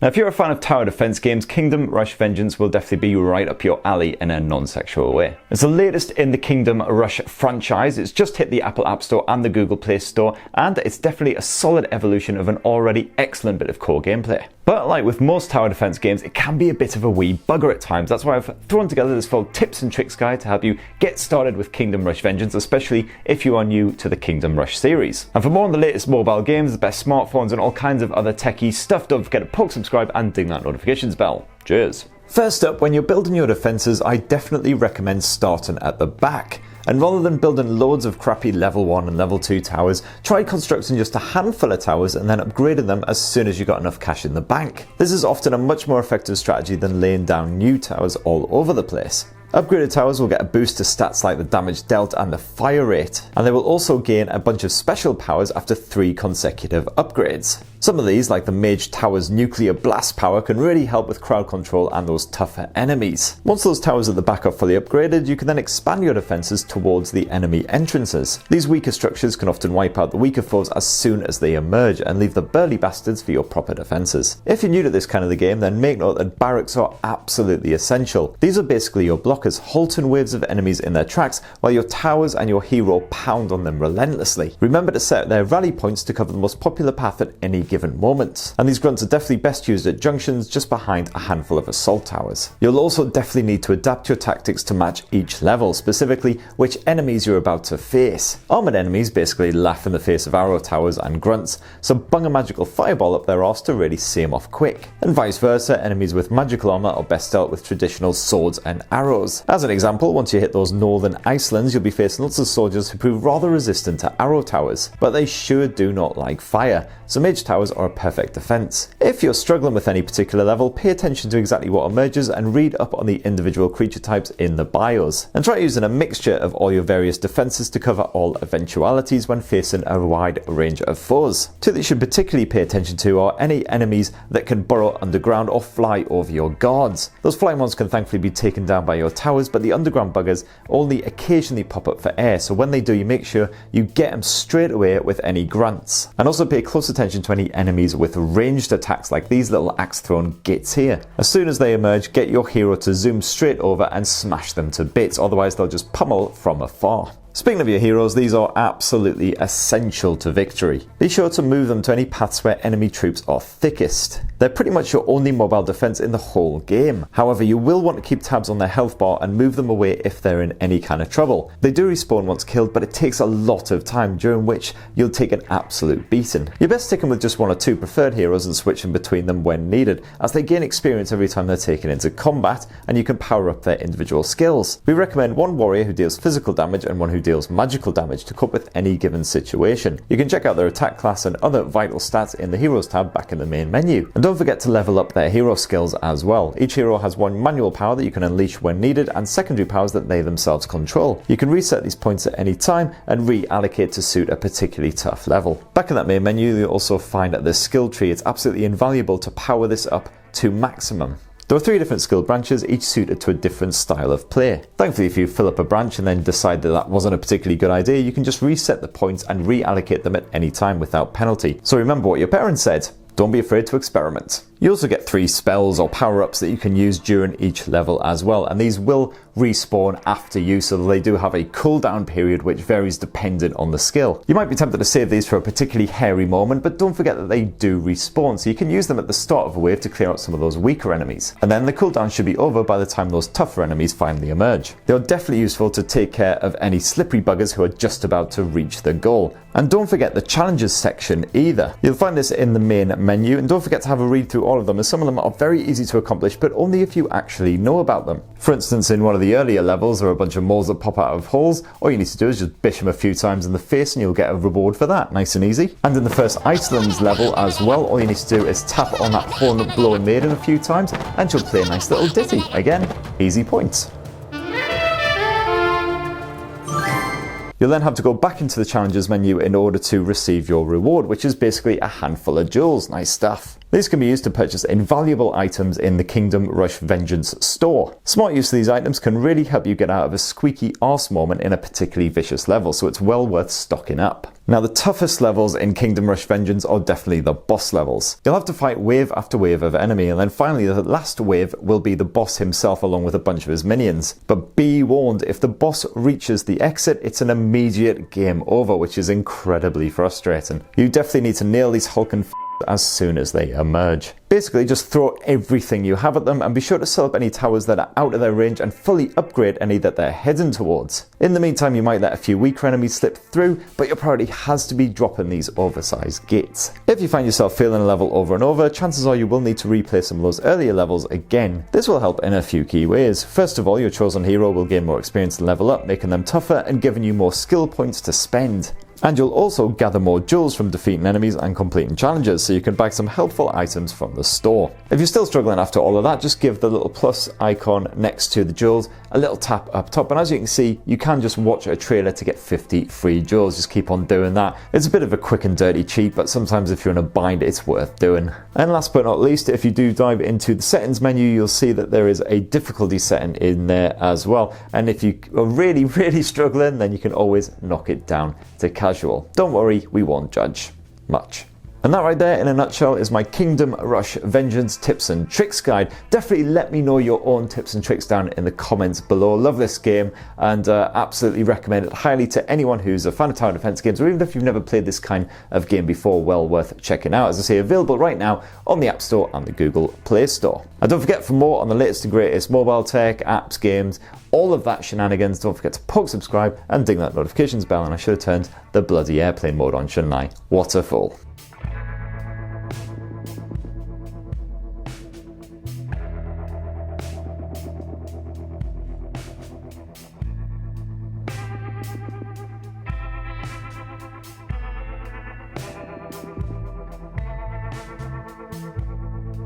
Now, if you're a fan of tower defense games, Kingdom Rush Vengeance will definitely be right up your alley in a non-sexual way. It's the latest in the Kingdom Rush franchise. It's just hit the Apple App Store and the Google Play Store, and it's definitely a solid evolution of an already excellent bit of core gameplay. But like with most tower defense games, it can be a bit of a wee bugger at times. That's why I've thrown together this full tips and tricks guide to help you get started with Kingdom Rush Vengeance, especially if you are new to the Kingdom Rush series. And for more on the latest mobile games, the best smartphones and all kinds of other techie stuff, don't forget to poke subscribe and ding that notifications bell. Cheers. First up, when you're building your defenses, I definitely recommend starting at the back. And rather than building loads of crappy level 1 and level 2 towers, try constructing just a handful of towers and then upgrading them as soon as you got enough cash in the bank. This is often a much more effective strategy than laying down new towers all over the place. Upgraded towers will get a boost to stats like the damage dealt and the fire rate, and they will also gain a bunch of special powers after 3 consecutive upgrades. Some of these, like the Mage Tower's nuclear blast power, can really help with crowd control and those tougher enemies. Once those towers at the back are fully upgraded, you can then expand your defenses towards the enemy entrances. These weaker structures can often wipe out the weaker foes as soon as they emerge and leave the burly bastards for your proper defenses. If you're new to this kind of the game, then make note that barracks are absolutely essential. These are basically your blockers, halting waves of enemies in their tracks while your towers and your hero pound on them relentlessly. Remember to set their rally points to cover the most popular path at any given moment. And these grunts are definitely best used at junctions just behind a handful of assault towers. You'll also definitely need to adapt your tactics to match each level, specifically which enemies you're about to face. Armoured enemies basically laugh in the face of arrow towers and grunts, so bung a magical fireball up their arse to really see them off quick. And vice versa, enemies with magical armour are best dealt with traditional swords and arrows. As an example, once you hit those northern Icelands, you'll be facing lots of soldiers who prove rather resistant to arrow towers, but they sure do not like fire, so mage towers are a perfect defense. If you're struggling with any particular level, pay attention to exactly what emerges and read up on the individual creature types in the bios, and try using a mixture of all your various defenses to cover all eventualities when facing a wide range of foes. Two that you should particularly pay attention to are any enemies that can burrow underground or fly over your guards. Those flying ones can thankfully be taken down by your towers, but the underground buggers only occasionally pop up for air, so when they do, you make sure you get them straight away with any grunts. And also pay close attention to any enemies with ranged attacks like these little axe thrown gits here. As soon as they emerge, get your hero to zoom straight over and smash them to bits, otherwise they'll just pummel from afar. Speaking of your heroes, these are absolutely essential to victory. Be sure to move them to any paths where enemy troops are thickest. They're pretty much your only mobile defense in the whole game. However, you will want to keep tabs on their health bar and move them away if they're in any kind of trouble. They do respawn once killed, but it takes a lot of time, during which you'll take an absolute beating. You're best sticking with just 1 or 2 preferred heroes and switching between them when needed, as they gain experience every time they're taken into combat, and you can power up their individual skills. We recommend 1 warrior who deals physical damage and 1 who deals magical damage to cope with any given situation. You can check out their attack class and other vital stats in the Heroes tab back in the main menu. And don't forget to level up their hero skills as well. Each hero has 1 manual power that you can unleash when needed and secondary powers that they themselves control. You can reset these points at any time and reallocate to suit a particularly tough level. Back in that main menu, you'll also find the skill tree. It's absolutely invaluable to power this up to maximum. There are 3 different skill branches, each suited to a different style of play. Thankfully, if you fill up a branch and then decide that that wasn't a particularly good idea, you can just reset the points and reallocate them at any time without penalty. So remember what your parents said. Don't be afraid to experiment. You also get 3 spells or power-ups that you can use during each level as well, and these will respawn after use, so they do have a cooldown period which varies depending on the skill. You might be tempted to save these for a particularly hairy moment, but don't forget that they do respawn, so you can use them at the start of a wave to clear out some of those weaker enemies. And then the cooldown should be over by the time those tougher enemies finally emerge. They are definitely useful to take care of any slippery buggers who are just about to reach the goal. And don't forget the challenges section either. You'll find this in the main menu, and don't forget to have a read through all of them, as some of them are very easy to accomplish, but only if you actually know about them. For instance, in one of the earlier levels, there are a bunch of moles that pop out of holes. All you need to do is just bish them a few times in the face and you'll get a reward for that, nice and easy. And in the first Iceland's level as well, all you need to do is tap on that horn-blowing maiden a few times and she'll play a nice little ditty. Again, easy points. You'll then have to go back into the challenges menu in order to receive your reward, which is basically a handful of jewels. Nice stuff. These can be used to purchase invaluable items in the Kingdom Rush Vengeance store. Smart use of these items can really help you get out of a squeaky arse moment in a particularly vicious level, so it's well worth stocking up. Now, the toughest levels in Kingdom Rush Vengeance are definitely the boss levels. You'll have to fight wave after wave of enemy, and then finally the last wave will be the boss himself along with a bunch of his minions. But be warned, if the boss reaches the exit, it's an immediate game over, which is incredibly frustrating. You definitely need to nail these hulking as soon as they emerge. Basically, just throw everything you have at them and be sure to set up any towers that are out of their range and fully upgrade any that they're heading towards. In the meantime, you might let a few weaker enemies slip through, but your priority has to be dropping these oversized gates. If you find yourself failing a level over and over, chances are you will need to replay some of those earlier levels again. This will help in a few key ways. First of all, your chosen hero will gain more experience and level up, making them tougher and giving you more skill points to spend. And you'll also gather more jewels from defeating enemies and completing challenges, so you can buy some helpful items from the store. If you're still struggling after all of that, just give the little plus icon next to the jewels a little tap up top, and as you can see, you can just watch a trailer to get 50 free jewels. Just keep on doing that. It's a bit of a quick and dirty cheat, but sometimes if you're in a bind, it's worth doing. And last but not least, if you do dive into the settings menu, you'll see that there is a difficulty setting in there as well, and if you are really struggling, then you can always knock it down to casual. Don't worry, we won't judge much. And that right there, in a nutshell, is my Kingdom Rush Vengeance tips and tricks guide. Definitely let me know your own tips and tricks down in the comments below. Love this game and absolutely recommend it highly to anyone who's a fan of tower defense games, or even if you've never played this kind of game before, well worth checking out. As I say, available right now on the App Store and the Google Play Store. And don't forget, for more on the latest and greatest mobile tech, apps, games, all of that shenanigans, don't forget to poke subscribe and ding that notifications bell. And I should have turned the bloody airplane mode on, shouldn't I? What a fool.